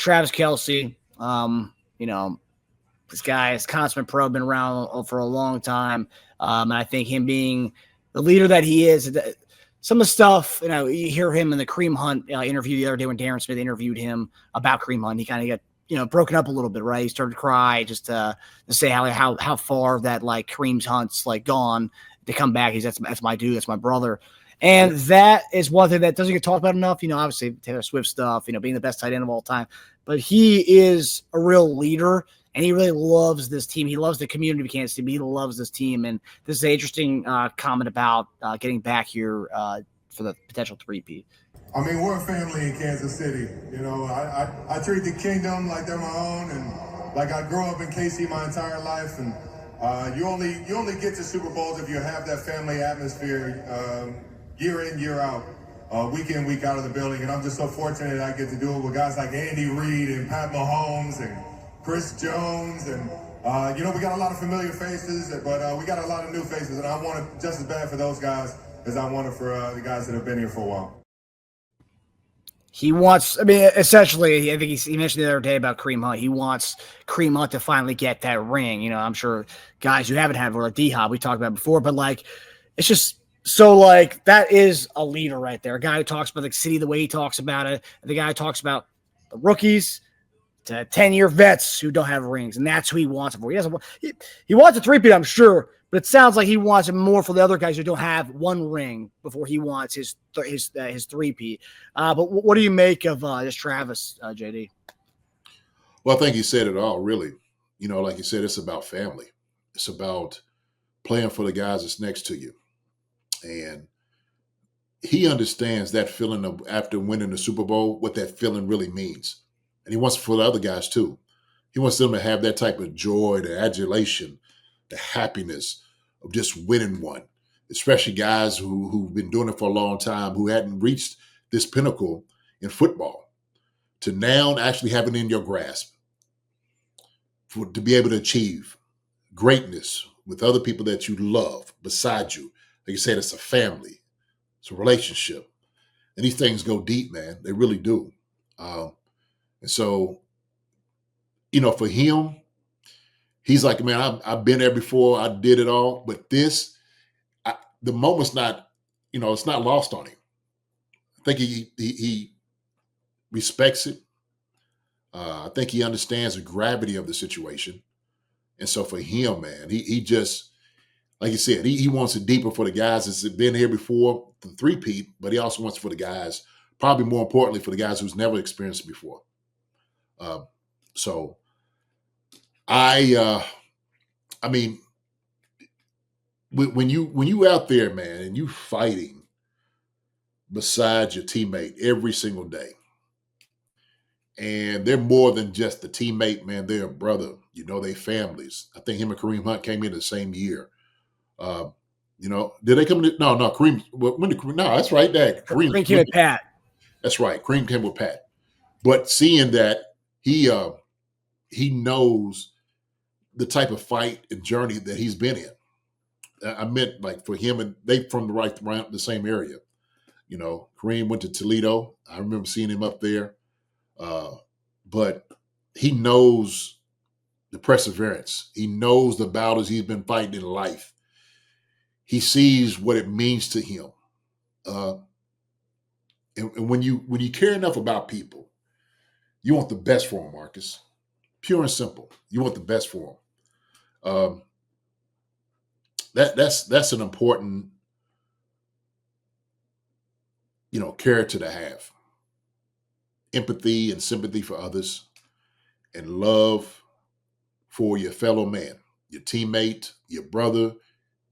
Travis Kelce, this guy is consummate pro, been around for a long time. And I think him being the leader that he is, some of the stuff, you hear him in the Kareem Hunt interview the other day when Darren Smith interviewed him about Kareem Hunt. He kind of got, broken up a little bit, right? He started to cry just to say how far that like Kareem's Hunt's like gone to come back. That's my dude. That's my brother. And that is one thing that doesn't get talked about enough. Obviously Taylor Swift stuff, being the best tight end of all time, but he is a real leader. And he really loves this team. He loves the community of Kansas City. He loves this team. And this is an interesting comment about getting back here for the potential three-peat. I mean, we're a family in Kansas City. I treat the kingdom like they're my own, and like I grew up in KC my entire life. And you only get to Super Bowls if you have that family atmosphere year in, year out, week in, week out of the building. And I'm just so fortunate I get to do it with guys like Andy Reid and Pat Mahomes and Chris Jones, and we got a lot of familiar faces, but we got a lot of new faces, and I want it just as bad for those guys as I want it for the guys that have been here for a while. He wants, essentially, I think he mentioned the other day about Kareem Hunt. He wants Kareem Hunt to finally get that ring. I'm sure guys who haven't had, like D-Hop, we talked about before, but like, it's just so like, that is a leader right there. A guy who talks about the city the way he talks about it, the guy who talks about the rookies, to 10-year vets who don't have rings, and that's who he wants it for. He wants a three-peat, I'm sure, but it sounds like he wants it more for the other guys who don't have one ring before he wants his three-peat. But what do you make of this Travis, JD? Well, I think he said it all, really. Like you said, it's about family. It's about playing for the guys that's next to you. And he understands that feeling of after winning the Super Bowl, what that feeling really means. And he wants it for the other guys too. He wants them to have that type of joy, the adulation, the happiness of just winning one, especially guys who've been doing it for a long time, who hadn't reached this pinnacle in football, to now actually have it in your grasp, to be able to achieve greatness with other people that you love beside you. Like you said, it's a family. It's a relationship. And these things go deep, man. They really do. And so, for him, he's like, man, I've been there before. I did it all. But the moment's not, it's not lost on him. I think he respects it. I think he understands the gravity of the situation. And so for him, man, he just, like you said, he wants it deeper for the guys that's been here before, the three-peat, but he also wants it for the guys, probably more importantly, for the guys who's never experienced it before. So when you out there, man, and you fighting beside your teammate every single day, and they're more than just a teammate, man, they're a brother, they families. I think him and Kareem Hunt came in the same year. Did they come in? No, Kareem, no, that's right, Dad. Kareem came with Pat. That's right. Kareem came with Pat. But seeing that he knows the type of fight and journey that he's been in. I meant like for him, and they from around the same area. Kareem went to Toledo. I remember seeing him up there. But he knows the perseverance. He knows the battles he's been fighting in life. He sees what it means to him. And when you care enough about people, you want the best for them, Marcus. Pure and simple. You want the best for them. That's an important, character to have. Empathy and sympathy for others, and love for your fellow man, your teammate, your brother.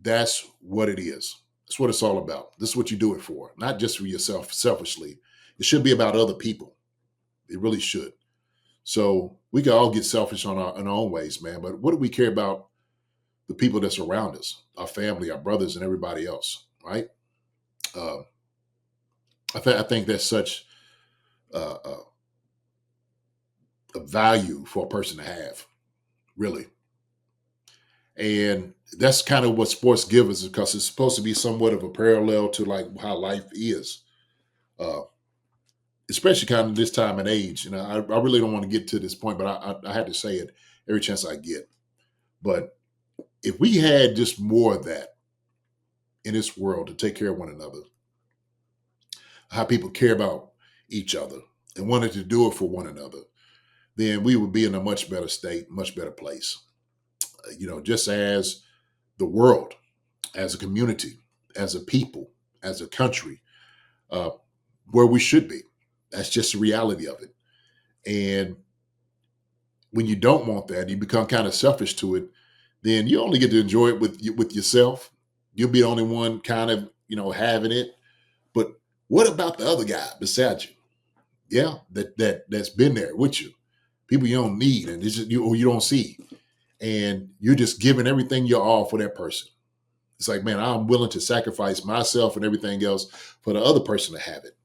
That's what it is. That's what it's all about. This is what you do it for, not just for yourself selfishly. It should be about other people. It really should. So we can all get selfish in our own ways, man. But what do we care about the people that's around us, our family, our brothers, and everybody else, right? I think that's such a value for a person to have, really. And that's kind of what sports give us, because it's supposed to be somewhat of a parallel to like how life is. especially kind of this time and age. And I really don't want to get to this point, but I had to say it every chance I get. But if we had just more of that in this world to take care of one another, how people care about each other and wanted to do it for one another, then we would be in a much better state, much better place. Just as the world, as a community, as a people, as a country, where we should be. That's just the reality of it. And when you don't want that, you become kind of selfish to it, then you only get to enjoy it with yourself. You'll be the only one kind of, having it. But what about the other guy beside you? Yeah, that's been there with you. People you don't need and you don't see. And you're just giving everything you're all for that person. It's like, man, I'm willing to sacrifice myself and everything else for the other person to have it.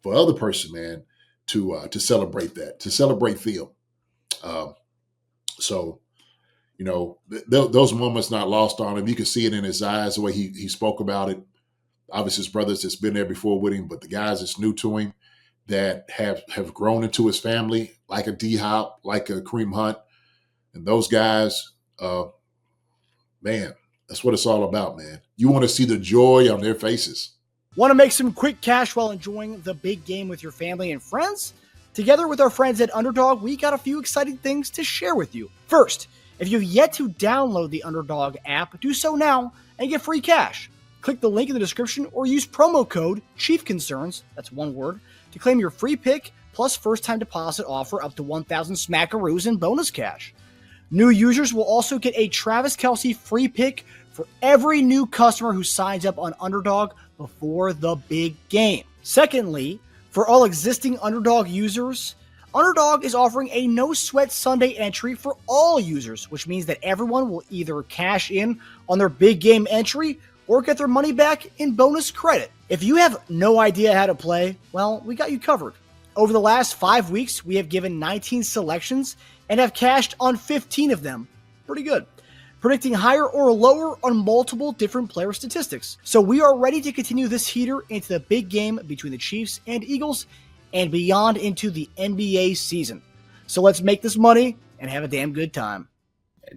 For the other person, man, to celebrate that, to celebrate them. Those moments not lost on him. You can see it in his eyes, the way he spoke about it. Obviously, his brothers that's been there before with him, but the guys that's new to him that have grown into his family, like a D-Hop, like a Kareem Hunt, and those guys, man, that's what it's all about, man. You want to see the joy on their faces. Want to make some quick cash while enjoying the big game with your family and friends? Together with our friends at Underdog, we got a few exciting things to share with you. First, if you've yet to download the Underdog app, do so now and get free cash. Click the link in the description or use promo code CHIEFCONCERNS, that's one word, to claim your free pick plus first-time deposit offer up to 1,000 smackaroos in bonus cash. New users will also get a Travis Kelce free pick for every new customer who signs up on Underdog before the big game. Secondly, for all existing Underdog users, Underdog is offering a no-sweat Sunday entry for all users, which means that everyone will either cash in on their big game entry or get their money back in bonus credit. If you have no idea how to play, well, we got you covered. Over the last 5 weeks, we have given 19 selections and have cashed on 15 of them. Pretty good. Predicting higher or lower on multiple different player statistics. So we are ready to continue this heater into the big game between the Chiefs and Eagles and beyond into the NBA season. So let's make this money and have a damn good time.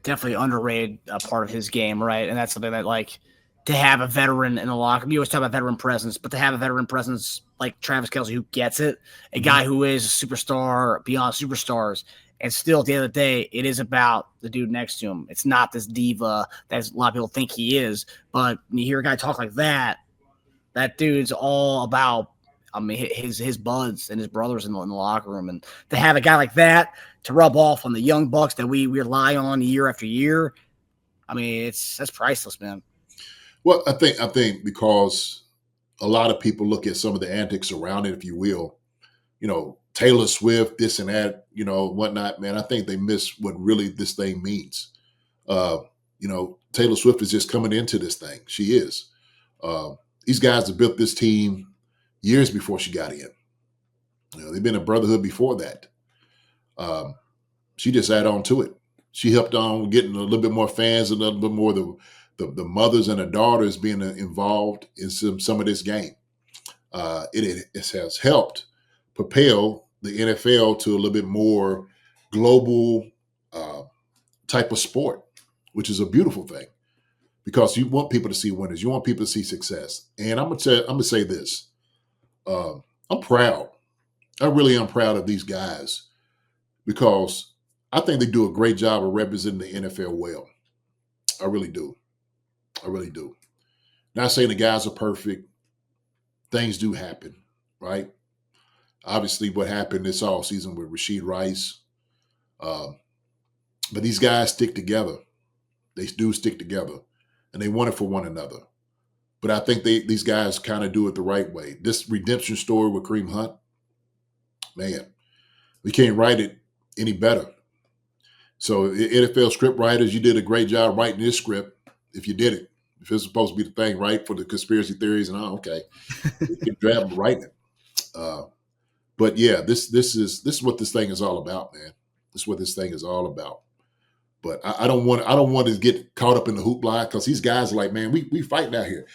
Definitely underrated part of his game, right? And that's something that, like, to have a veteran in the locker room, you always talk about veteran presence, but to have a veteran presence like Travis Kelce who gets it, a guy who is a superstar beyond superstars, and still at the end of the day, it is about the dude next to him. It's not this diva that a lot of people think he is, but when you hear a guy talk like that, that dude's all about, his buds and his brothers in the locker room. And to have a guy like that to rub off on the young bucks that we rely on year after year, that's priceless, man. Well, I think because a lot of people look at some of the antics around it, if you will, Taylor Swift, this and that, whatnot, man, I think they miss what really this thing means. Taylor Swift is just coming into this thing. She is. These guys have built this team years before she got in. They've been a brotherhood before that. She just added on to it. She helped on getting a little bit more fans, a little bit more the mothers and the daughters being involved in some of this game. It has helped propel the NFL to a little bit more global type of sport, which is a beautiful thing because you want people to see winners. You want people to see success. And I'm gonna say this. I'm proud. I really am proud of these guys because I think they do a great job of representing the NFL well. I really do. Not saying the guys are perfect. Things do happen, right? Obviously, what happened this all season with Rashid Rice. But these guys stick together. They do stick together. And they want it for one another. But I think these guys kind of do it the right way. This redemption story with Kareem Hunt, man, we can't write it any better. So NFL script writers, you did a great job writing this script if you did it. If it's supposed to be the thing, right, for the conspiracy theories and okay. You can grab them writing it. But yeah, this is what this thing is all about, man. This is what this thing is all about. But I don't want to get caught up in the hoopla because these guys are like, man, we fighting out here.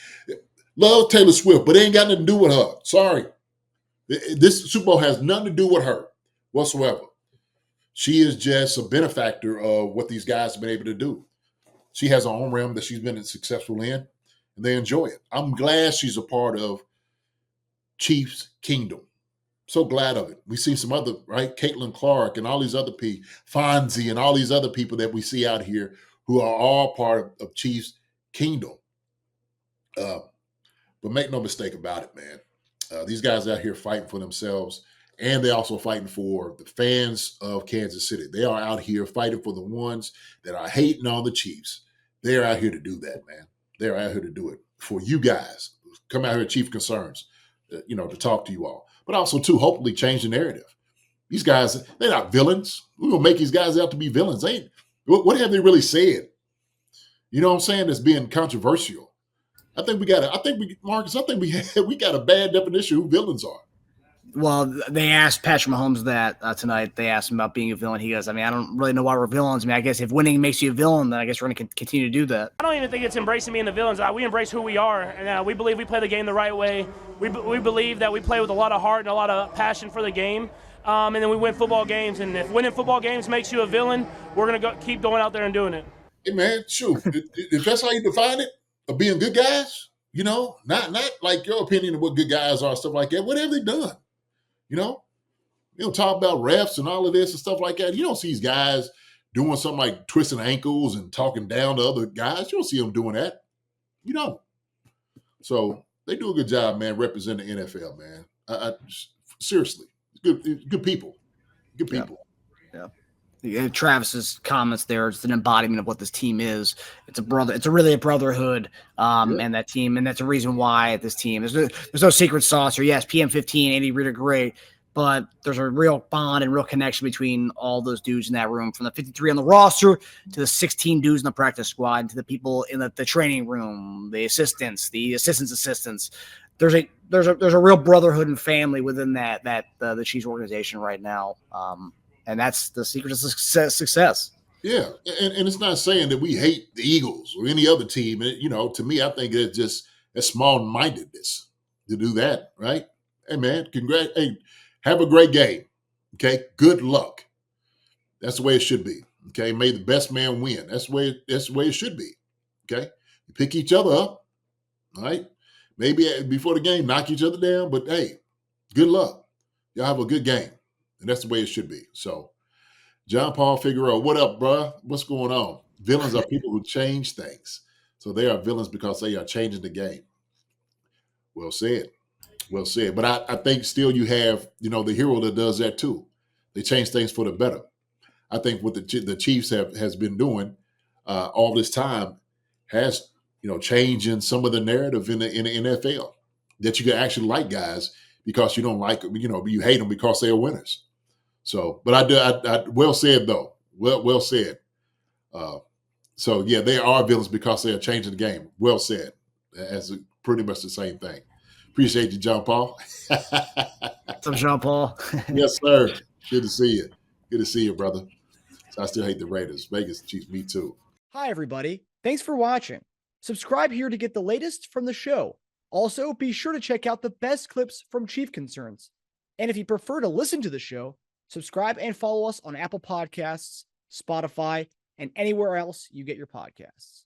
Love Taylor Swift, but it ain't got nothing to do with her. Sorry. This Super Bowl has nothing to do with her whatsoever. She is just a benefactor of what these guys have been able to do. She has her own realm that she's been successful in, and they enjoy it. I'm glad she's a part of Chiefs Kingdom. So glad of it. We see some other, right? Caitlin Clark and all these other people, Fonzie and all these other people that we see out here who are all part of Chiefs Kingdom. But make no mistake about it, man. These guys out here fighting for themselves, and they're also fighting for the fans of Kansas City. They are out here fighting for the ones that are hating on the Chiefs. They're out here to do that, man. They're out here to do it for you guys. Come out here, Chief Concerns, to talk to you all. But also, too, hopefully change the narrative. These guys, they're not villains. We're going to make these guys out to be villains. What have they really said? You know what I'm saying? That's being controversial. Marcus, we got a bad definition of who villains are. Well, they asked Patrick Mahomes that tonight. They asked him about being a villain. He goes, I don't really know why we're villains. I guess if winning makes you a villain, then I guess we're going to continue to do that. I don't even think it's embracing being the villains. We embrace who we are, and we believe we play the game the right way. We believe that we play with a lot of heart and a lot of passion for the game, and then we win football games. And if winning football games makes you a villain, we're going to keep going out there and doing it. Hey, man, shoot. If that's how you define it, of being good guys, not like your opinion of what good guys are, stuff like that. What have they done? You don't talk about refs and all of this and stuff like that. You don't see these guys doing something like twisting ankles and talking down to other guys. You don't see them doing that. You don't. So they do a good job, man, representing the NFL, man. Seriously, good people. Good people. Yeah. Travis's comments there, it's an embodiment of what this team is. It's really a brotherhood, and that team, and that's a reason why this team there's no secret sauce. Or yes, PM15, Andy Reid are great, but there's a real bond and real connection between all those dudes in that room, from the 53 on the roster to the 16 dudes in the practice squad, and to the people in the training room, the assistants, the assistants. There's a real brotherhood and family within the Chiefs organization right now. And that's the secret of success. Yeah, and it's not saying that we hate the Eagles or any other team. To me, I think it's just a small-mindedness to do that, right? Hey, man, Hey, have a great game, okay? Good luck. That's the way it should be, okay? May the best man win. That's the way it should be, okay? You pick each other up, all right? Maybe before the game, knock each other down, but hey, good luck. Y'all have a good game. And that's the way it should be. So, John Paul Figueroa, what up, bro? What's going on? Villains are people who change things. So they are villains because they are changing the game. Well said. Well said. But I think still you have, the hero that does that too. They change things for the better. I think what the Chiefs has been doing all this time has, changing some of the narrative in the NFL, that you can actually like guys because you don't like them, you hate them because they are winners. So, but I well said though. Well said. So yeah, they are villains because they are changing the game. Well said. As pretty much the same thing. Appreciate you, John Paul. What's up, Jean Paul? Yes, sir. Good to see you. Good to see you, brother. So I still hate the Raiders. Vegas Chiefs, me too. Hi, everybody. Thanks for watching. Subscribe here to get the latest from the show. Also, be sure to check out the best clips from Chief Concerns. And if you prefer to listen to the show, subscribe and follow us on Apple Podcasts, Spotify, and anywhere else you get your podcasts.